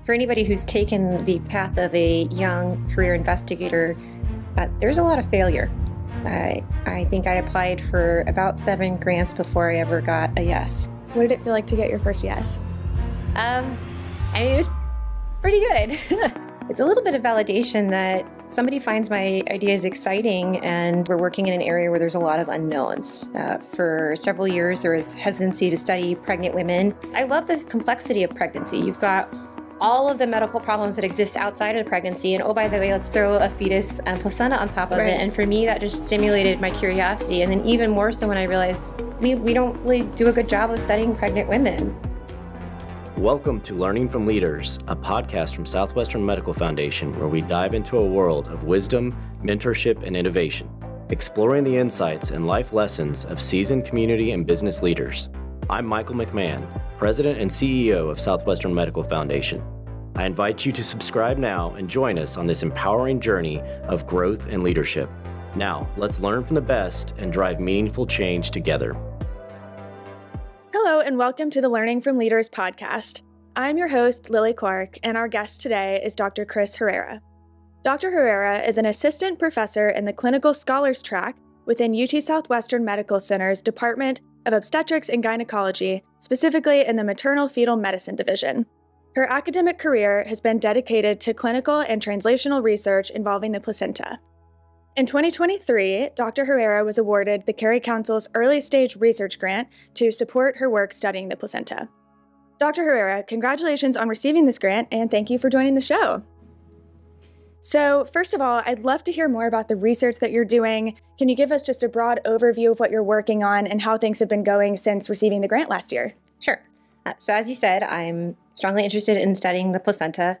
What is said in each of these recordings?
For anybody who's taken the path of a young career investigator, there's a lot of failure. I think I applied for about 7 grants before I ever got a yes. What did it feel like to get your first yes? It was pretty good. It's a little bit of validation that somebody finds my ideas exciting, and we're working in an area where there's a lot of unknowns. For several years, there was hesitancy to study pregnant women. I love this complexity of pregnancy. You've got all of the medical problems that exist outside of pregnancy, and oh, by the way, let's throw a fetus and placenta on top of it. And for me, that just stimulated my curiosity. And then even more so when I realized we don't really do a good job of studying pregnant women. Welcome to Learning from Leaders, a podcast from Southwestern Medical Foundation where we dive into a world of wisdom, mentorship, and innovation, exploring the insights and life lessons of seasoned community and business leaders. I'm Michael McMahon, President and CEO of Southwestern Medical Foundation. I invite you to subscribe now and join us on this empowering journey of growth and leadership. Now, let's learn from the best and drive meaningful change together. Hello, and welcome to the Learning from Leaders podcast. I'm your host, Lili Clark, and our guest today is Dr. Chris Herrera. Dr. Herrera is an assistant professor in the clinical scholars track within UT Southwestern Medical Center's Department of Obstetrics and Gynecology, specifically in the maternal-fetal medicine division. Her academic career has been dedicated to clinical and translational research involving the placenta. In 2023, Dr. Herrera was awarded the Cary Council's Early Stage Research Grant to support her work studying the placenta. Dr. Herrera, congratulations on receiving this grant, and thank you for joining the show. So, first of all, I'd love to hear more about the research that you're doing. Can you give us just a broad overview of what you're working on and how things have been going since receiving the grant last year? Sure. So as you said, I'm strongly interested in studying the placenta.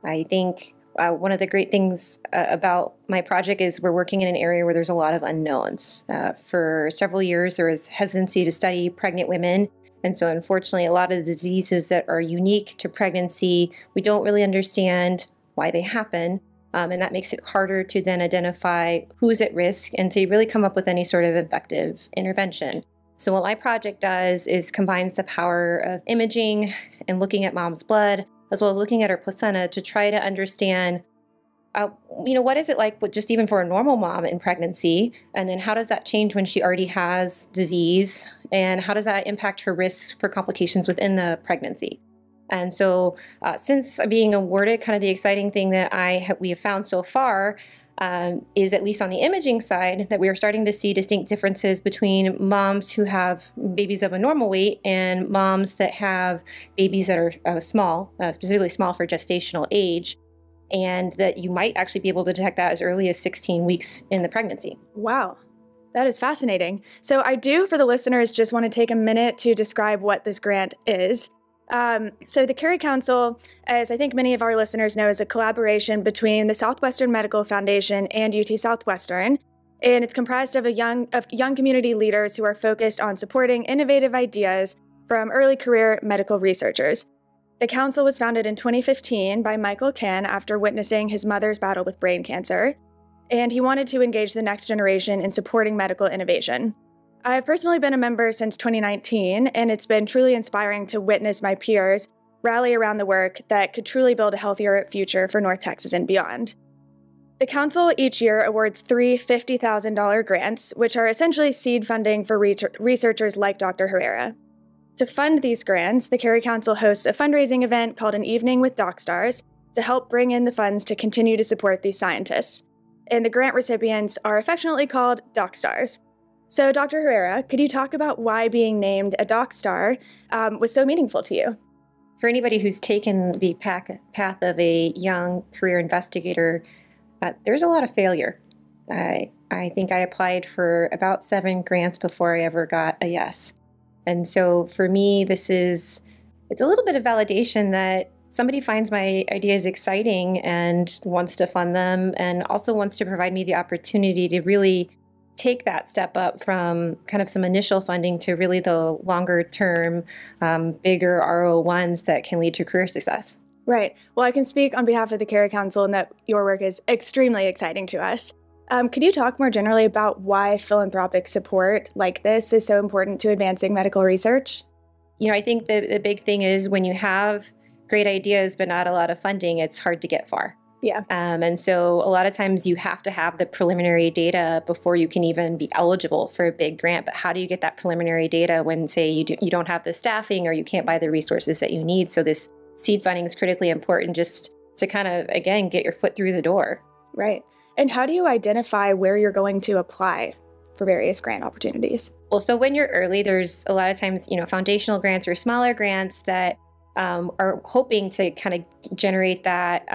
I think one of the great things about my project is we're working in an area where there's a lot of unknowns. For several years, there was hesitancy to study pregnant women. And so unfortunately, a lot of the diseases that are unique to pregnancy, we don't really understand why they happen. And that makes it harder to then identify who's at risk and to really come up with any sort of effective intervention. So what my project does is combines the power of imaging and looking at mom's blood, as well as looking at her placenta to try to understand, what is it like just even for a normal mom in pregnancy? And then how does that change when she already has disease? And how does that impact her risks for complications within the pregnancy? And so since being awarded, kind of the exciting thing that we have found so far is, at least on the imaging side, that we are starting to see distinct differences between moms who have babies of a normal weight and moms that have babies that are small, specifically small for gestational age, and that you might actually be able to detect that as early as 16 weeks in the pregnancy. Wow. That is fascinating. So I do, for the listeners, just want to take a minute to describe what this grant is. So the Cary Council, as I think many of our listeners know, is a collaboration between the Southwestern Medical Foundation and UT Southwestern, and it's comprised of young community leaders who are focused on supporting innovative ideas from early career medical researchers. The council was founded in 2015 by Michael Cann after witnessing his mother's battle with brain cancer, and he wanted to engage the next generation in supporting medical innovation. I've personally been a member since 2019, and it's been truly inspiring to witness my peers rally around the work that could truly build a healthier future for North Texas and beyond. The council each year awards 3 $50,000 grants, which are essentially seed funding for researchers like Dr. Herrera. To fund these grants, the Cary Council hosts a fundraising event called An Evening with DocStars to help bring in the funds to continue to support these scientists. And the grant recipients are affectionately called DocStars. So, Dr. Herrera, could you talk about why being named a DocStar was so meaningful to you? For anybody who's taken the path of a young career investigator, there's a lot of failure. I think I applied for about 7 grants before I ever got a yes. And so for me, it's a little bit of validation that somebody finds my ideas exciting and wants to fund them, and also wants to provide me the opportunity to really take that step up from kind of some initial funding to really the longer term, bigger RO1s that can lead to career success. Right. Well, I can speak on behalf of the Cary Council and that your work is extremely exciting to us. Could you talk more generally about why philanthropic support like this is so important to advancing medical research? I think the big thing is when you have great ideas, but not a lot of funding, it's hard to get far. Yeah. And so a lot of times you have to have the preliminary data before you can even be eligible for a big grant. But how do you get that preliminary data when, say, you don't have the staffing or you can't buy the resources that you need? So this seed funding is critically important just to kind of, again, get your foot through the door. Right. And how do you identify where you're going to apply for various grant opportunities? Well, so when you're early, there's a lot of times, foundational grants or smaller grants that are hoping to kind of generate that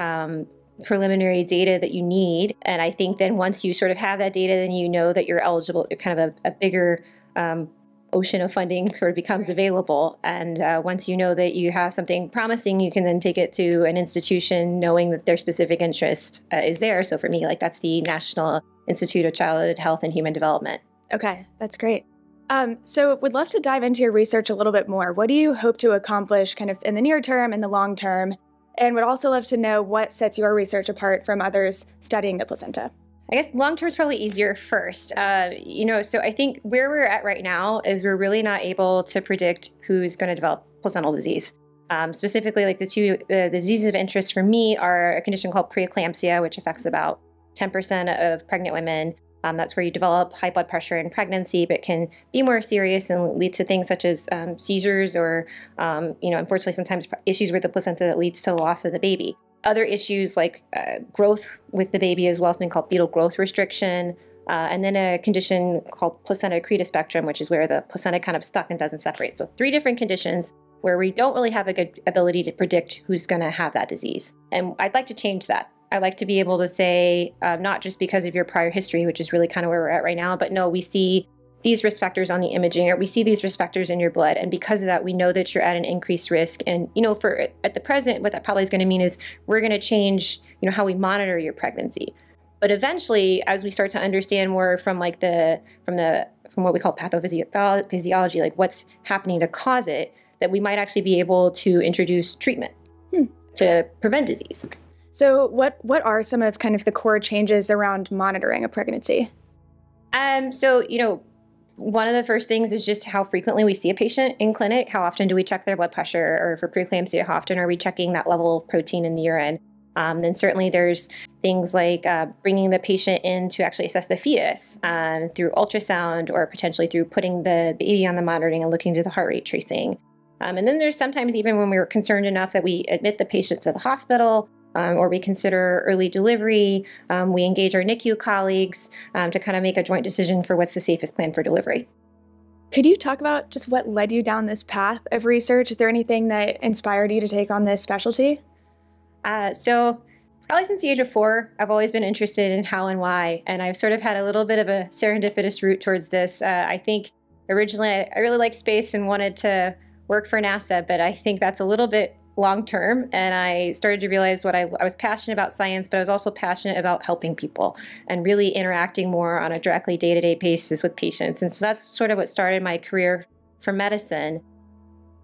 preliminary data that you need. And I think then once you sort of have that data, then you know that you're eligible, kind of a bigger ocean of funding sort of becomes available. And once you know that you have something promising, you can then take it to an institution knowing that their specific interest is there. So for me, that's the National Institute of Childhood Health and Human Development. Okay, that's great. So would love to dive into your research a little bit more. What do you hope to accomplish kind of in the near term and the long term? And would also love to know what sets your research apart from others studying the placenta. I guess long term is probably easier first. So I think where we're at right now is we're really not able to predict who's going to develop placental disease. Specifically, the diseases of interest for me are a condition called preeclampsia, which affects about 10% of pregnant women. That's where you develop high blood pressure in pregnancy, but can be more serious and lead to things such as seizures or, unfortunately, sometimes issues with the placenta that leads to the loss of the baby. Other issues like growth with the baby as well, something called fetal growth restriction, and then a condition called placenta accreta spectrum, which is where the placenta kind of stuck and doesn't separate. So 3 different conditions where we don't really have a good ability to predict who's going to have that disease. And I'd like to change that. I'd like to be able to say, not just because of your prior history, which is really kind of where we're at right now, but no, we see these risk factors on the imaging, or we see these risk factors in your blood. And because of that, we know that you're at an increased risk. And, at the present, what that probably is going to mean is we're going to change, how we monitor your pregnancy. But eventually, as we start to understand more from what we call pathophysiology, like what's happening to cause it, that we might actually be able to introduce treatment to prevent disease. So what are some of kind of the core changes around monitoring a pregnancy? One of the first things is just how frequently we see a patient in clinic. How often do we check their blood pressure? Or for preeclampsia, how often are we checking that level of protein in the urine? Then certainly there's things like bringing the patient in to actually assess the fetus through ultrasound or potentially through putting the baby on the monitoring and looking to the heart rate tracing. And then there's sometimes even when we're concerned enough that we admit the patient to the hospital, or we consider early delivery, we engage our NICU colleagues to kind of make a joint decision for what's the safest plan for delivery. Could you talk about just what led you down this path of research? Is there anything that inspired you to take on this specialty? So probably since the age of 4, I've always been interested in how and why, and I've sort of had a little bit of a serendipitous route towards this. I think originally I really liked space and wanted to work for NASA, but I think that's a little bit long-term, and I started to realize I was passionate about science, but I was also passionate about helping people and really interacting more on a directly day-to-day basis with patients. And so that's sort of what started my career for medicine.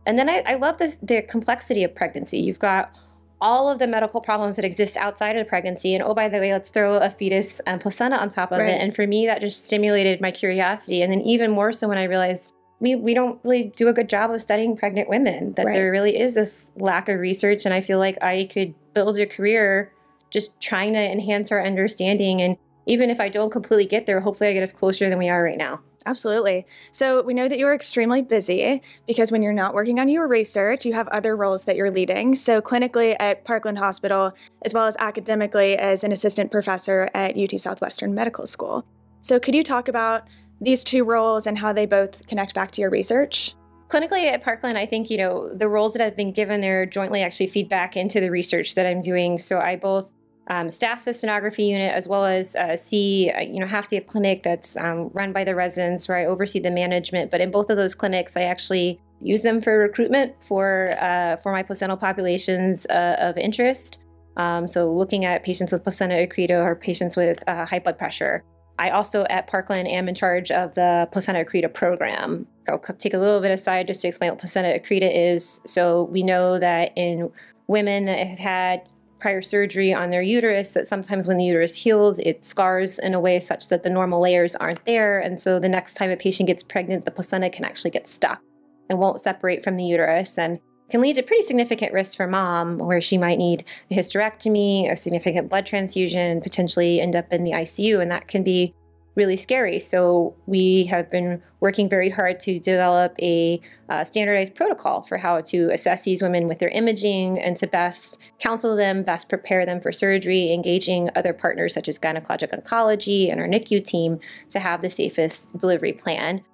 And then I love the complexity of pregnancy. You've got all of the medical problems that exist outside of pregnancy, and oh, by the way, let's throw a fetus and placenta on top of it. And for me, that just stimulated my curiosity. And then even more so when I realized we don't really do a good job of studying pregnant women, that there really is this lack of research. And I feel like I could build a career just trying to enhance our understanding. And even if I don't completely get there, hopefully I get us closer than we are right now. Absolutely. So we know that you're extremely busy because when you're not working on your research, you have other roles that you're leading. So clinically at Parkland Hospital, as well as academically as an assistant professor at UT Southwestern Medical School. So could you talk about these 2 roles and how they both connect back to your research? Clinically at Parkland, I think, the roles that I've been given there jointly actually feed back into the research that I'm doing. So I both staff the sonography unit as well as see, half day of clinic that's run by the residents where I oversee the management. But in both of those clinics, I actually use them for recruitment for my placental populations of interest. So looking at patients with placenta accreta or patients with high blood pressure. I also at Parkland am in charge of the placenta accreta program. I'll take a little bit aside just to explain what placenta accreta is. So we know that in women that have had prior surgery on their uterus, that sometimes when the uterus heals, it scars in a way such that the normal layers aren't there. And so the next time a patient gets pregnant, the placenta can actually get stuck and won't separate from the uterus. And can lead to pretty significant risks for mom, where she might need a hysterectomy, a significant blood transfusion, potentially end up in the ICU, and that can be really scary. So we have been working very hard to develop a standardized protocol for how to assess these women with their imaging and to best counsel them, best prepare them for surgery, engaging other partners such as Gynecologic Oncology and our NICU team to have the safest delivery plan.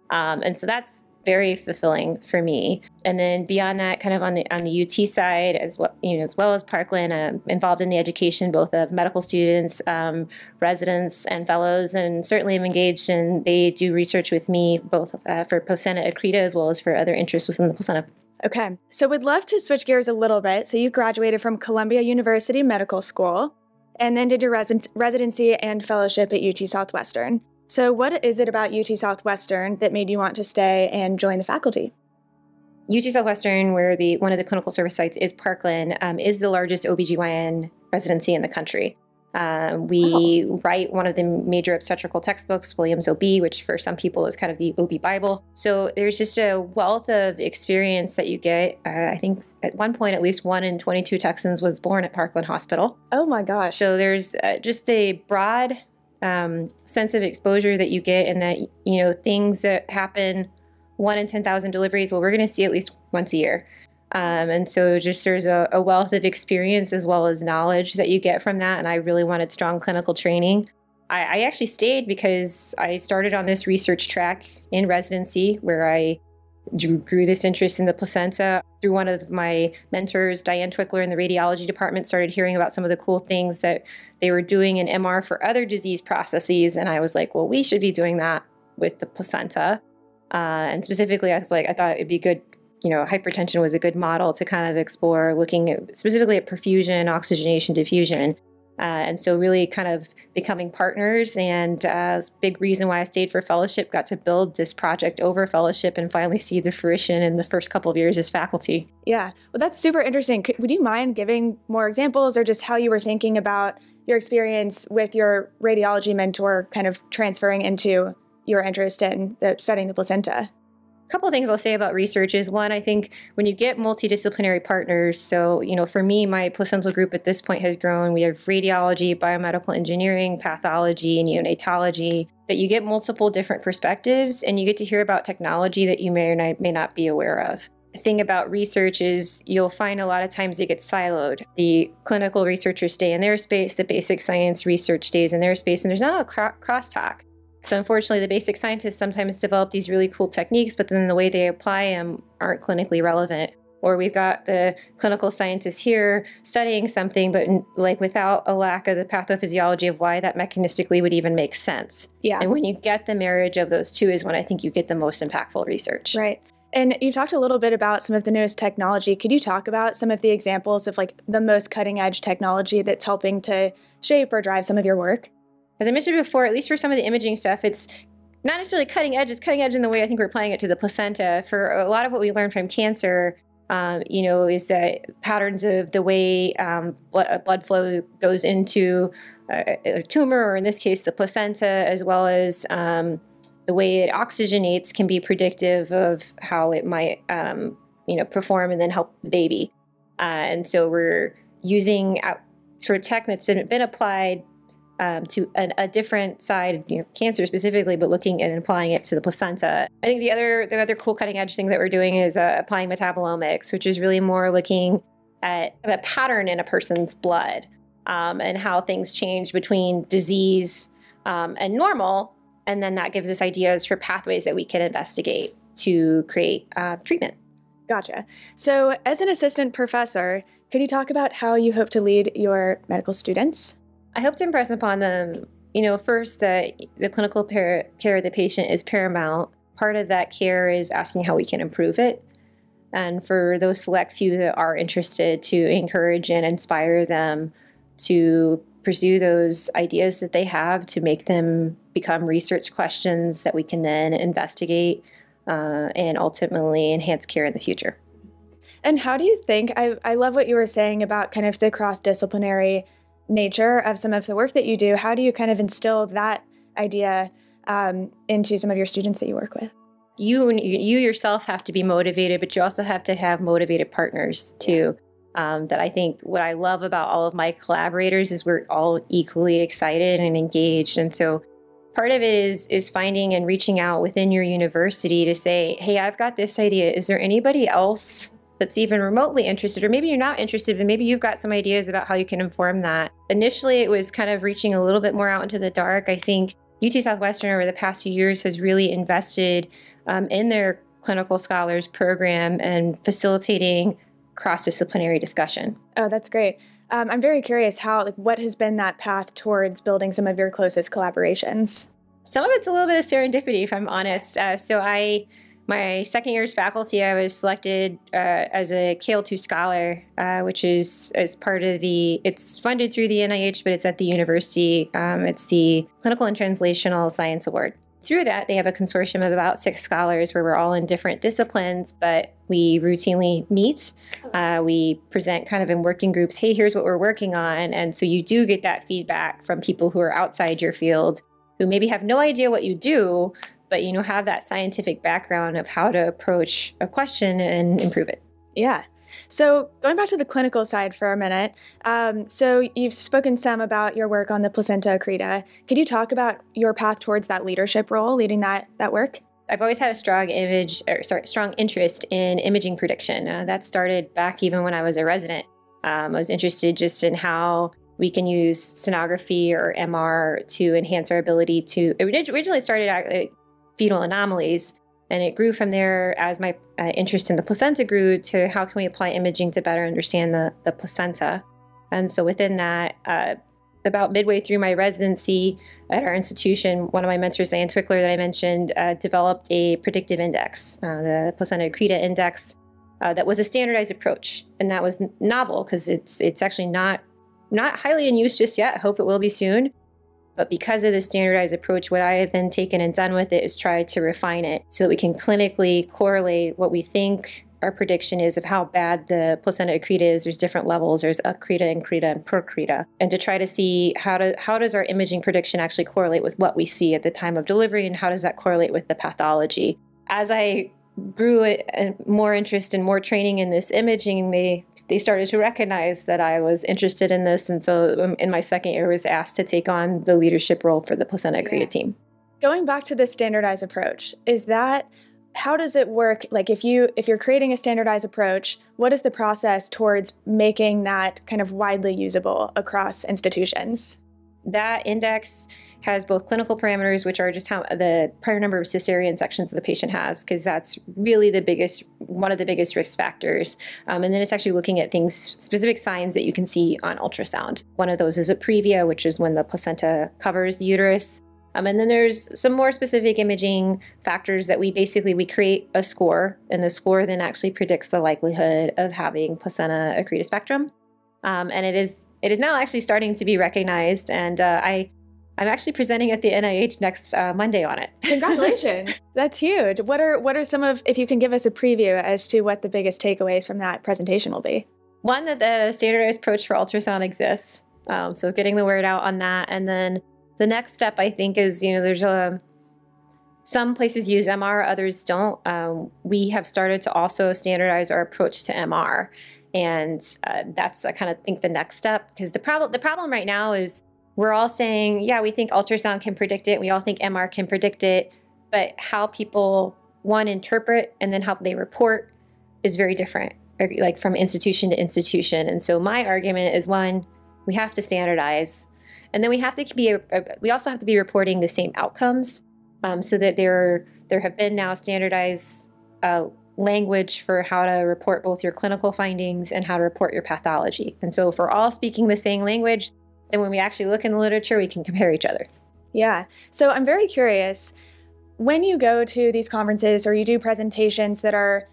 And so that's very fulfilling for me. And then beyond that, kind of on the UT side, as well, as well as Parkland, involved in the education both of medical students, residents, and fellows, and certainly am engaged in. They do research with me both for placenta accreta as well as for other interests within the placenta. Okay, so we'd love to switch gears a little bit. So you graduated from Columbia University Medical School, and then did your residency and fellowship at UT Southwestern. So what is it about UT Southwestern that made you want to stay and join the faculty? UT Southwestern, where one of the clinical service sites is Parkland, is the largest OBGYN residency in the country. We write one of the major obstetrical textbooks, Williams OB, which for some people is kind of the OB Bible. So there's just a wealth of experience that you get. I think at one point, at least 1 in 22 Texans was born at Parkland Hospital. Oh my gosh. So there's just the broad sense of exposure that you get, and that, things that happen 1 in 10,000 deliveries, well, we're going to see at least once a year. And so just there's a wealth of experience as well as knowledge that you get from that. And I really wanted strong clinical training. I actually stayed because I started on this research track in residency where I grew this interest in the placenta through one of my mentors, Diane Twickler in the radiology department, started hearing about some of the cool things that they were doing in MR for other disease processes. And I was like, well, we should be doing that with the placenta. And specifically, I thought it'd be good. Hypertension was a good model to kind of explore, looking specifically at perfusion, oxygenation, diffusion. And so really kind of becoming partners, and a big reason why I stayed for fellowship, got to build this project over fellowship and finally see the fruition in the first couple of years as faculty. Yeah, well, that's super interesting. Would you mind giving more examples, or just how you were thinking about your experience with your radiology mentor kind of transferring into your interest in studying the placenta? A couple of things I'll say about research is, one, I think when you get multidisciplinary partners, so, for me, my placental group at this point has grown. We have radiology, biomedical engineering, pathology, neonatology, that you get multiple different perspectives and you get to hear about technology that you may or may not be aware of. The thing about research is you'll find a lot of times it gets siloed. The clinical researchers stay in their space, the basic science research stays in their space, and there's not a crosstalk. So unfortunately, the basic scientists sometimes develop these really cool techniques, but then the way they apply them aren't clinically relevant. Or we've got the clinical scientists here studying something, but without a lack of the pathophysiology of why that mechanistically would even make sense. Yeah. And when you get the marriage of those two is when I think you get the most impactful research. Right. And you talked a little bit about some of the newest technology. Could you talk about some of the examples of the most cutting edge technology that's helping to shape or drive some of your work? As I mentioned before, at least for some of the imaging stuff, it's not necessarily cutting edge. It's cutting edge in the way I think we're applying it to the placenta. For a lot of what we learned from cancer, is that patterns of the way blood flow goes into a tumor, or in this case, the placenta, as well as the way it oxygenates, can be predictive of how it might, perform and then help the baby. And so we're using sort of tech that's been applied to a different side, cancer specifically, but looking and applying it to the placenta. I think the other cool cutting edge thing that we're doing is applying metabolomics, which is really more looking at a pattern in a person's blood and how things change between disease and normal. And then that gives us ideas for pathways that we can investigate to create treatment. Gotcha. So as an assistant professor, could you talk about how you hope to lead your medical students? I hope to impress upon them, first that the clinical care of the patient is paramount. Part of that care is asking how we can improve it. And for those select few that are interested, to encourage and inspire them to pursue those ideas that they have, to make them become research questions that we can then investigate and ultimately enhance care in the future. And how do you think, I love what you were saying about kind of the cross-disciplinary nature of some of the work that you do. How do you kind of instill that idea into some of your students that you work with? you yourself have to be motivated, but you also have to have motivated partners too. That I think what I love about all of my collaborators is we're all equally excited and engaged. And so part of it is finding and reaching out within your university to say, hey, I've got this idea. Is there anybody else that's even remotely interested? Or maybe you're not interested, but maybe you've got some ideas about how you can inform that. Initially, it was kind of reaching a little bit more out into the dark. I think UT Southwestern over the past few years has really invested in their clinical scholars program and facilitating cross-disciplinary discussion. Oh, that's great. I'm very curious what has been that path towards building some of your closest collaborations? Some of it's a little bit of serendipity, if I'm honest. My second year's faculty, I was selected as a KL2 scholar, which is as part of it's funded through the NIH, but it's at the university. It's the Clinical and Translational Science Award. Through that, they have a consortium of about 6 scholars where we're all in different disciplines, but we routinely meet. We present kind of in working groups, hey, here's what we're working on. And so you do get that feedback from people who are outside your field, who maybe have no idea what you do, but have that scientific background of how to approach a question and improve it. Yeah. So going back to the clinical side for a minute, so you've spoken some about your work on the placenta accreta. Could you talk about your path towards that leadership role, leading that work? I've always had a strong interest in imaging prediction. That started back even when I was a resident. I was interested just in how we can use sonography or MR to enhance our ability to. It originally started at fetal anomalies. And it grew from there as my interest in the placenta grew to how can we apply imaging to better understand the placenta. And so within that, about midway through my residency at our institution, one of my mentors, Diane Twickler, that I mentioned, developed a predictive index, the placenta accreta index, that was a standardized approach. And that was novel because it's actually not highly in use just yet. I hope it will be soon. But because of the standardized approach, what I have then taken and done with it is try to refine it so that we can clinically correlate what we think our prediction is of how bad the placenta accreta is. There's different levels. There's accreta, increta, and procreta. And to try to see how does our imaging prediction actually correlate with what we see at the time of delivery, and how does that correlate with the pathology. As I grew more interest and more training in this imaging, they started to recognize that I was interested in this. And so in my second year, I was asked to take on the leadership role for the placenta accreta team. Going back to the standardized approach, how does it work? Like if you're creating a standardized approach, what is the process towards making that kind of widely usable across institutions? That index has both clinical parameters, which are just how the prior number of cesarean sections the patient has, because that's really one of the biggest risk factors. And then it's actually looking at specific signs that you can see on ultrasound. One of those is a previa, which is when the placenta covers the uterus. And then there's some more specific imaging factors that we create a score, and the score then actually predicts the likelihood of having placenta accreta spectrum. And it is now actually starting to be recognized, and I'm actually presenting at the NIH next Monday on it. Congratulations. That's huge. What are some of, if you can give us a preview as to what the biggest takeaways from that presentation will be? One, that the standardized approach for ultrasound exists. So getting the word out on that. And then the next step, I think, is, there's some places use MR, others don't. We have started to also standardize our approach to MR. And that's, I kind of think, the next step, because the problem right now is we're all saying, yeah, we think ultrasound can predict it. We all think MR can predict it. But how people, interpret and then how they report is very different, like from institution to institution. And so my argument is, one, we have to standardize. And then we also have to be reporting the same outcomes, so that there have been now standardized language for how to report both your clinical findings and how to report your pathology. And so if we're all speaking the same language, then when we actually look in the literature, we can compare each other. Yeah. So I'm very curious, when you go to these conferences or you do presentations that are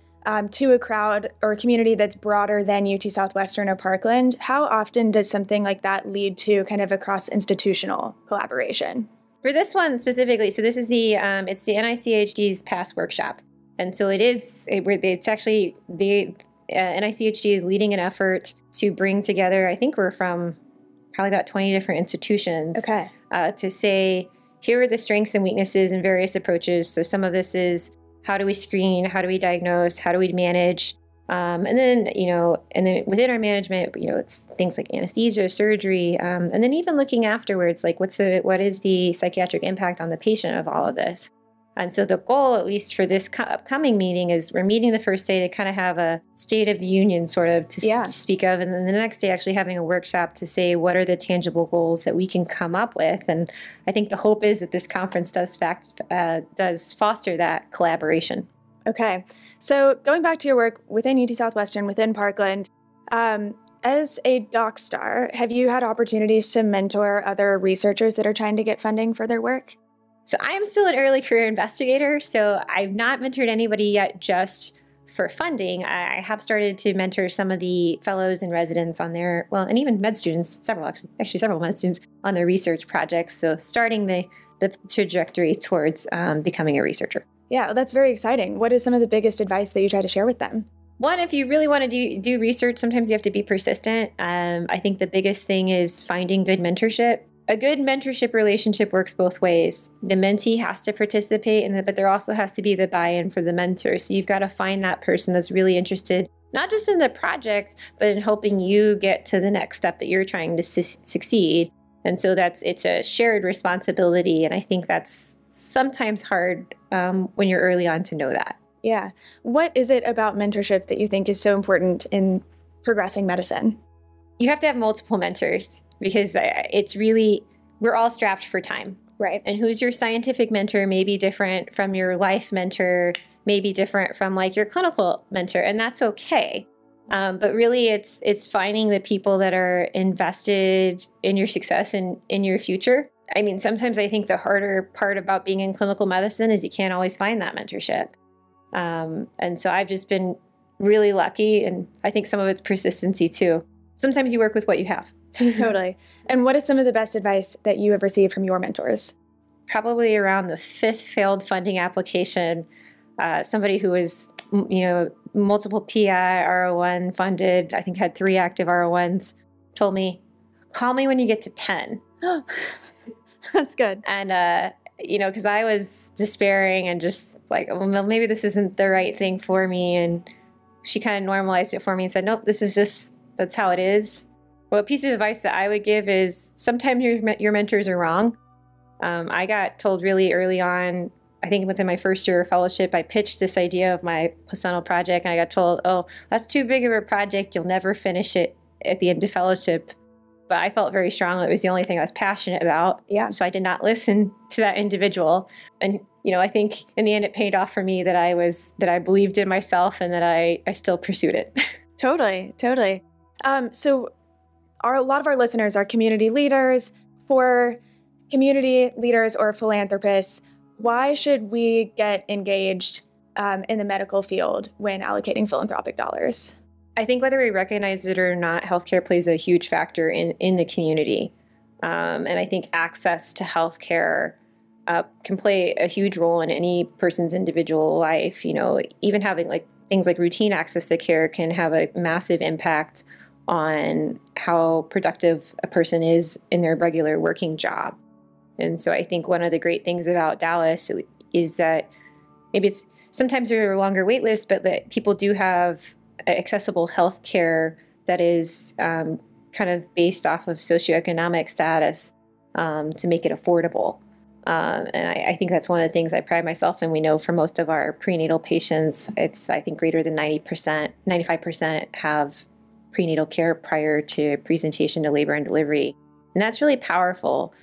to a crowd or a community that's broader than UT Southwestern or Parkland, how often does something like that lead to kind of a cross-institutional collaboration? For this one specifically, so this is it's the NICHD's past workshop. And so it's actually the NICHD is leading an effort to bring together, I think we're from probably about 20 different institutions, to say, here are the strengths and weaknesses in various approaches. So some of this is how do we screen, how do we diagnose, how do we manage? And then within our management, it's things like anesthesia, surgery, and then even looking afterwards, like what is the psychiatric impact on the patient of all of this? And so the goal, at least for this upcoming meeting, is we're meeting the first day to kind of have a state of the union sort of to speak of. And then the next day actually having a workshop to say what are the tangible goals that we can come up with. And I think the hope is that this conference does foster that collaboration. Okay. So going back to your work within UT Southwestern, within Parkland, as a DocStar, have you had opportunities to mentor other researchers that are trying to get funding for their work? So I'm still an early career investigator, so I've not mentored anybody yet just for funding. I have started to mentor some of the fellows and residents on their, and even med students, several med students on their research projects. So starting the trajectory towards becoming a researcher. Yeah, well, that's very exciting. What is some of the biggest advice that you try to share with them? One, if you really want to do research, sometimes you have to be persistent. I think the biggest thing is finding good mentorship. A good mentorship relationship works both ways. The mentee has to participate in it, but there also has to be the buy-in for the mentor. So you've got to find that person that's really interested, not just in the project, but in helping you get to the next step that you're trying to succeed. And so it's a shared responsibility. And I think that's sometimes hard when you're early on to know that. Yeah. What is it about mentorship that you think is so important in progressing medicine? You have to have multiple mentors because we're all strapped for time. Right. And who's your scientific mentor may be different from your life mentor, may be different from like your clinical mentor, and that's okay. But really it's finding the people that are invested in your success and in your future. I mean, sometimes I think the harder part about being in clinical medicine is you can't always find that mentorship. And so I've just been really lucky, and I think some of it's persistency too. Sometimes you work with what you have. Totally. And what is some of the best advice that you have received from your mentors? Probably around the 5th failed funding application, somebody who was, multiple PI, R01 funded, I think had 3 active R01s, told me, call me when you get to 10. That's good. And, because I was despairing and just like, well, maybe this isn't the right thing for me. And she kind of normalized it for me and said, nope, that's how it is. Well, a piece of advice that I would give is sometimes your mentors are wrong. I got told really early on, I think within my first year of fellowship, I pitched this idea of my placental project, and I got told, oh, that's too big of a project. You'll never finish it at the end of fellowship. But I felt very strongly it was the only thing I was passionate about. Yeah. So I did not listen to that individual. And, I think in the end it paid off for me that I believed in myself and that I still pursued it. Totally. So a lot of our listeners are community leaders. For community leaders or philanthropists, why should we get engaged in the medical field when allocating philanthropic dollars? I think whether we recognize it or not, healthcare plays a huge factor in the community. And I think access to healthcare can play a huge role in any person's individual life. Even having things like routine access to care can have a massive impact on how productive a person is in their regular working job. And so I think one of the great things about Dallas is that maybe sometimes there are longer wait lists, but that people do have accessible health care that is kind of based off of socioeconomic status to make it affordable. And I think that's one of the things I pride myself in. We know for most of our prenatal patients, it's, I think, greater than 90%, 95% have prenatal care prior to presentation to labor and delivery. And that's really powerful.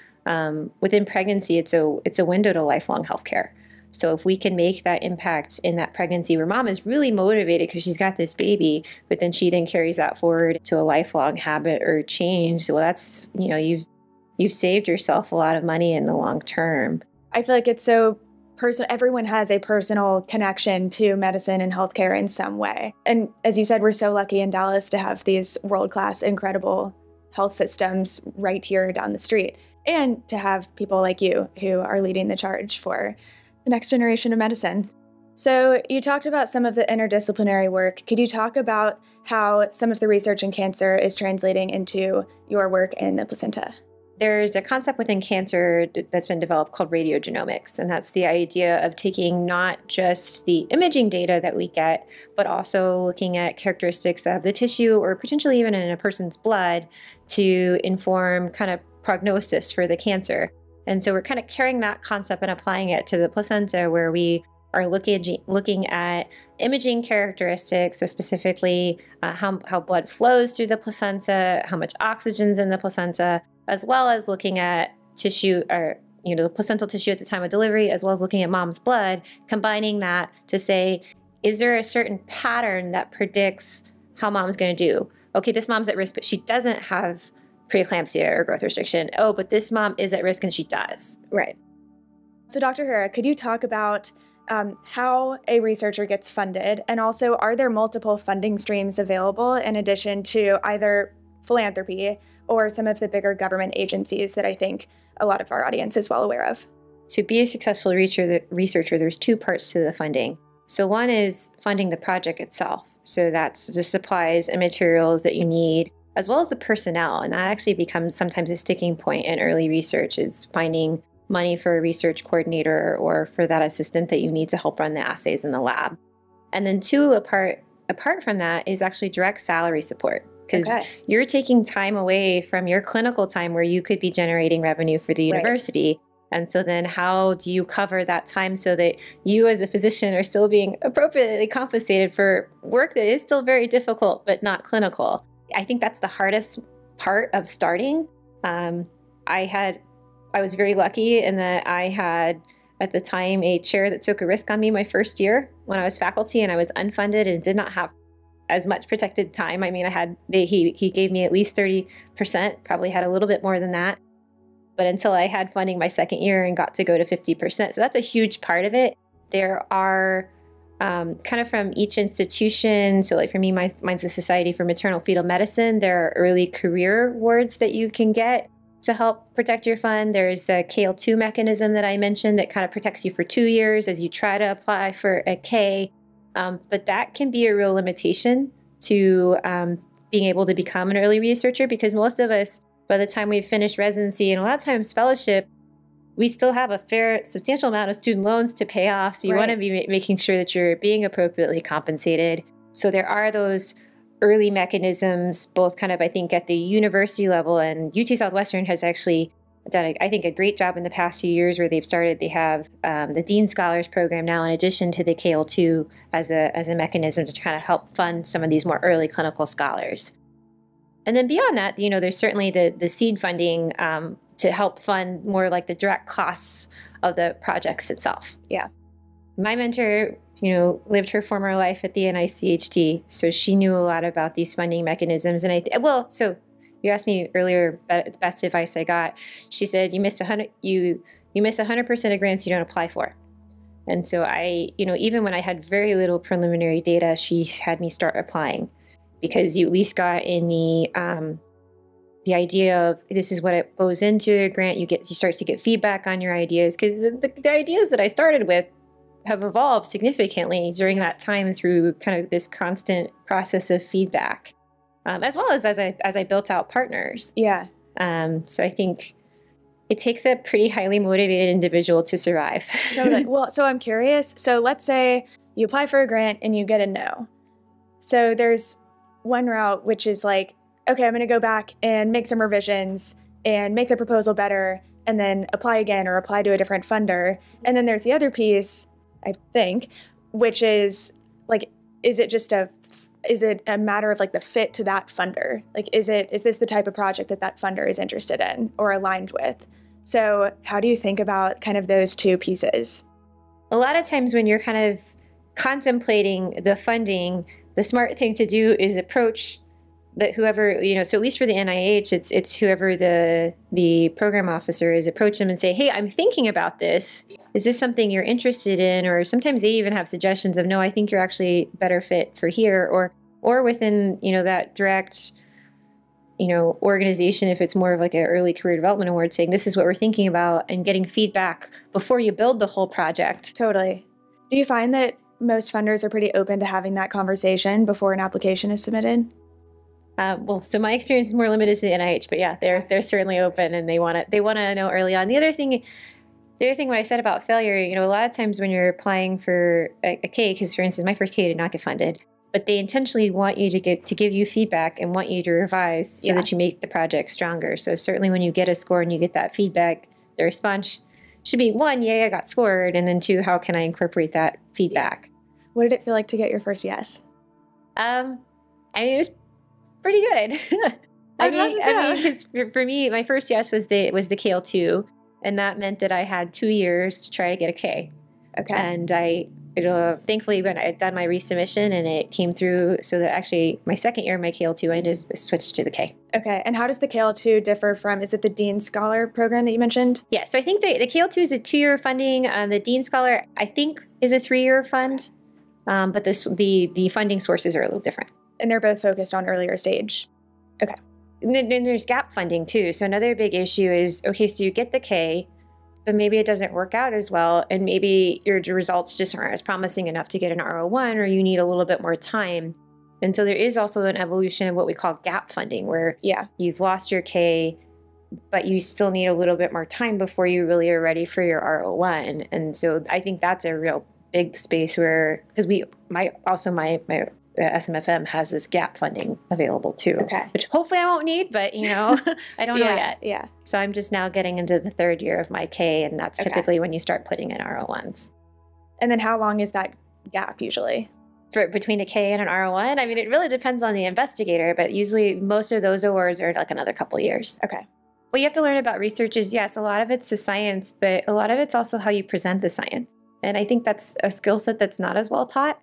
Within pregnancy, it's a window to lifelong health care. So if we can make that impact in that pregnancy where mom is really motivated because she's got this baby, but then she then carries that forward to a lifelong habit or change, well, that's, you've saved yourself a lot of money in the long term. I feel like it's so personal. Everyone has a personal connection to medicine and healthcare in some way. And as you said, we're so lucky in Dallas to have these world-class, incredible health systems right here down the street, and to have people like you who are leading the charge for the next generation of medicine. So you talked about some of the interdisciplinary work. Could you talk about how some of the research in cancer is translating into your work in the placenta? There's a concept within cancer that's been developed called radiogenomics, and that's the idea of taking not just the imaging data that we get, but also looking at characteristics of the tissue or potentially even in a person's blood to inform kind of prognosis for the cancer. And so we're kind of carrying that concept and applying it to the placenta, where we are looking at imaging characteristics, so specifically how blood flows through the placenta, how much oxygen's in the placenta, as well as looking at tissue, or the placental tissue at the time of delivery, as well as looking at mom's blood, combining that to say, is there a certain pattern that predicts how mom's going to do? Okay, this mom's at risk, but she doesn't have preeclampsia or growth restriction. Oh, but this mom is at risk and she does. Right. So Dr. Herrera, could you talk about how a researcher gets funded, and also are there multiple funding streams available in addition to either philanthropy or some of the bigger government agencies that I think a lot of our audience is well aware of? To be a successful researcher, there's two parts to the funding. So one is funding the project itself. So that's the supplies and materials that you need, as well as the personnel. And that actually becomes sometimes a sticking point in early research, is finding money for a research coordinator or for that assistant that you need to help run the assays in the lab. And then two, apart from that, is actually direct salary support. Because you're taking time away from your clinical time where you could be generating revenue for the university. Right. And so then how do you cover that time so that you as a physician are still being appropriately compensated for work that is still very difficult but not clinical? I think that's the hardest part of starting. I was very lucky in that I had, at the time, a chair that took a risk on me my first year when I was faculty, and I was unfunded and did not have as much protected time. I mean, he gave me at least 30%, probably had a little bit more than that. But until I had funding my second year and got to go to 50%. So that's a huge part of it. There are kind of from each institution. So like for me, mine's the Society for Maternal-Fetal Medicine. There are early career awards that you can get to help protect your fund. There's the KL2 mechanism that I mentioned that kind of protects you for 2 years as you try to apply for a K. But that can be a real limitation to being able to become an early researcher, because most of us, by the time we've finished residency and a lot of times fellowship, we still have a substantial amount of student loans to pay off. So you want to be making sure that you're being appropriately compensated. So there are those early mechanisms, both kind of, I think, at the university level, and UT Southwestern has actually done, I think, a great job in the past few years where they have the Dean Scholars Program now, in addition to the KL2 as a mechanism to kind of help fund some of these more early clinical scholars. And then beyond that, there's certainly the seed funding to help fund more like the direct costs of the projects itself. Yeah. My mentor, lived her former life at the NICHD, so she knew a lot about these funding mechanisms. And so you asked me earlier about the best advice I got. She said, you miss 100% of grants you don't apply for. And so I, even when I had very little preliminary data, she had me start applying, because you at least got in the idea of this is what it goes into a grant. You start to get feedback on your ideas, because the ideas that I started with have evolved significantly during that time through kind of this constant process of feedback, as well as I built out partners. Yeah. So I think it takes a pretty highly motivated individual to survive. Totally. Well, so I'm curious. So let's say you apply for a grant and you get a no. So there's one route, which is like, okay, I'm going to go back and make some revisions and make the proposal better, and then apply again or apply to a different funder. And then there's the other piece, I think, which is like, is it a matter of like the fit to that funder? Like, is this the type of project that funder is interested in or aligned with? So how do you think about kind of those two pieces? A lot of times when you're kind of contemplating the funding, the smart thing to do is approach that whoever, so at least for the NIH, it's whoever the program officer is, approach them and say, hey, I'm thinking about this. Is this something you're interested in? Or sometimes they even have suggestions of, no, I think you're actually better fit for here, or within, that direct, organization, if it's more of like an early career development award, saying this is what we're thinking about, and getting feedback before you build the whole project. Totally. Do you find that most funders are pretty open to having that conversation before an application is submitted? So my experience is more limited to the NIH, but yeah, they're certainly open, and they want to know early on. The other thing what I said about failure, a lot of times when you're applying for a K, because for instance, my first K did not get funded, but they intentionally want you to give you feedback and want you to revise so that you make the project stronger. So certainly when you get a score and you get that feedback, the response should be 1, yay, I got scored, and then 2, how can I incorporate that feedback? What did it feel like to get your first yes? It was pretty good. I mean, because for me, my first yes was the KL2, and that meant that I had 2 years to try to get a K. Okay. And thankfully, when I had done my resubmission and it came through, so that actually my second year of my KL2, I just switched to the K. Okay. And how does the KL2 differ from, is it the Dean Scholar program that you mentioned? Yeah. So I think the KL2 is a 2-year funding. The Dean Scholar, I think, is a 3-year fund. But the funding sources are a little different. And they're both focused on earlier stage. Okay. And then there's gap funding too. So another big issue is, okay, so you get the K, but maybe it doesn't work out as well. And maybe your results just aren't as promising enough to get an R01, or you need a little bit more time. And so there is also an evolution of what we call gap funding, where you've lost your K, but you still need a little bit more time before you really are ready for your R01. And so I think that's a real big space where, because my SMFM has this gap funding available too, which hopefully I won't need, but I don't know yet. Yeah. So I'm just now getting into the 3rd year of my K, and that's typically when you start putting in R01s. And then how long is that gap usually? Between a K and an R01? I mean, it really depends on the investigator, but usually most of those awards are like another couple years. Okay. What you have to learn about research is, yes, a lot of it's the science, but a lot of it's also how you present the science. And I think that's a skill set that's not as well taught.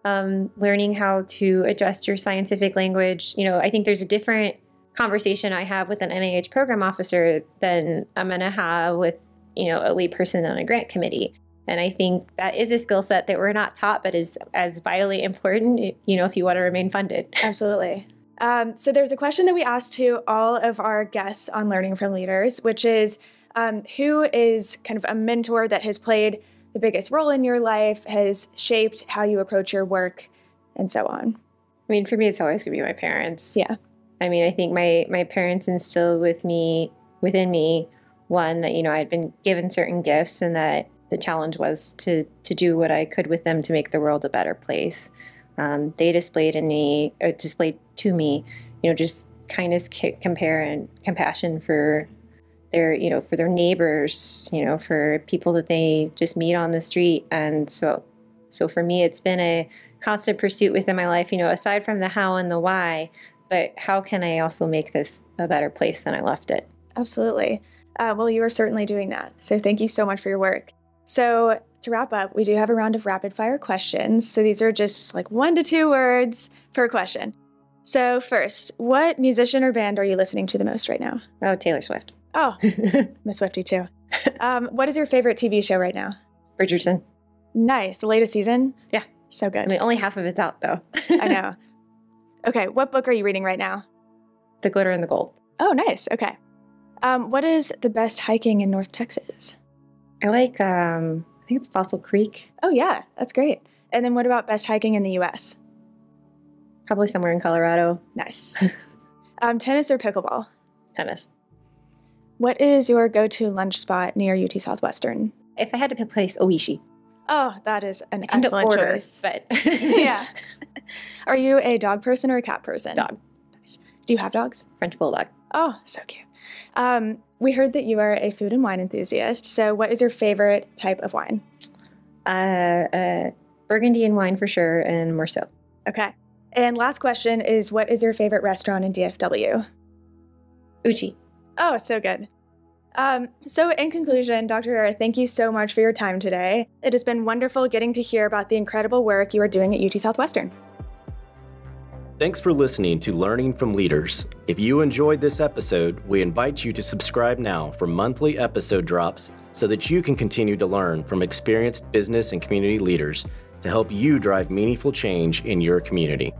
Learning how to adjust your scientific language. I think there's a different conversation I have with an NIH program officer than I'm going to have with, a lead person on a grant committee. And I think that is a skill set that we're not taught, but is as vitally important, if you want to remain funded. Absolutely. So there's a question that we asked to all of our guests on Learning from Leaders, which is, who is kind of a mentor that has played the biggest role in your life, has shaped how you approach your work, and so on? I mean, for me, it's always going to be my parents. Yeah. I mean, I think my parents instilled within me, one, that, I'd been given certain gifts, and that the challenge was to do what I could with them to make the world a better place. They displayed to me, just kindness, compare, and compassion for their neighbors, for people that they just meet on the street. And so for me, it's been a constant pursuit within my life, aside from the how and the why, but how can I also make this a better place than I left it? Absolutely. Well, you are certainly doing that. So thank you so much for your work. So to wrap up, we do have a round of rapid fire questions. So these are just like 1 to 2 words per question. So first, what musician or band are you listening to the most right now? Oh, Taylor Swift. Oh, I'm a Swiftie too. What is your favorite TV show right now? Bridgerton. Nice. The latest season? Yeah. So good. I mean, only half of it's out, though. I know. Okay. What book are you reading right now? The Glitter and the Gold. Oh, nice. Okay. What is the best hiking in North Texas? I like, I think it's Fossil Creek. Oh, yeah. That's great. And then what about best hiking in the U.S.? Probably somewhere in Colorado. Nice. Tennis or pickleball? Tennis. What is your go-to lunch spot near UT Southwestern? If I had to pick a place, Oishi. Oh, that is an excellent choice. But yeah. Are you a dog person or a cat person? Dog. Nice. Do you have dogs? French Bulldog. Oh, so cute. We heard that you are a food and wine enthusiast. So what is your favorite type of wine? Burgundian wine for sure, and Morceau. Okay. And last question is, what is your favorite restaurant in DFW? Uchi. Oh, so good. So in conclusion, Dr. Herrera, thank you so much for your time today. It has been wonderful getting to hear about the incredible work you are doing at UT Southwestern. Thanks for listening to Learning from Leaders. If you enjoyed this episode, we invite you to subscribe now for monthly episode drops so that you can continue to learn from experienced business and community leaders to help you drive meaningful change in your community.